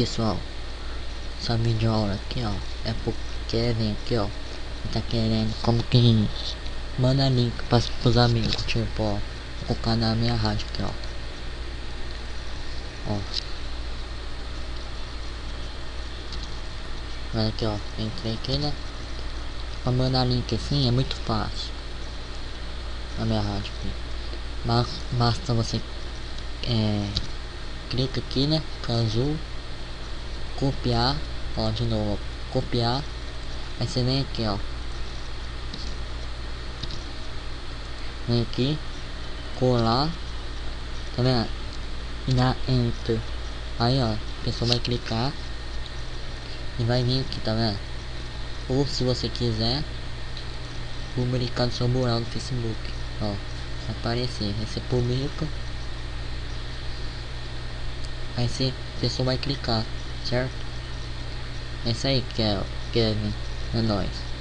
Pessoal, essa videoaula aqui ó, é pro Kevin aqui ó, tá querendo como que manda link pros amigos, tipo ó, vou colocar na minha rádio aqui ó, olha aqui ó, entrei aqui né, pra mandar link assim é muito fácil, na minha rádio aqui, mas basta você clica aqui né, com azul, copiar, ó de novo, copiar, aí você vem aqui ó, vem aqui, colar, tá vendo? E na enter, aí ó, a pessoa vai clicar e vai vir aqui, tá vendo? Ou se você quiser publicar no seu mural no Facebook, ó, vai aparecer, aí você publica, aí a pessoa vai clicar, certo? É isso aí, Kevin, é nóis.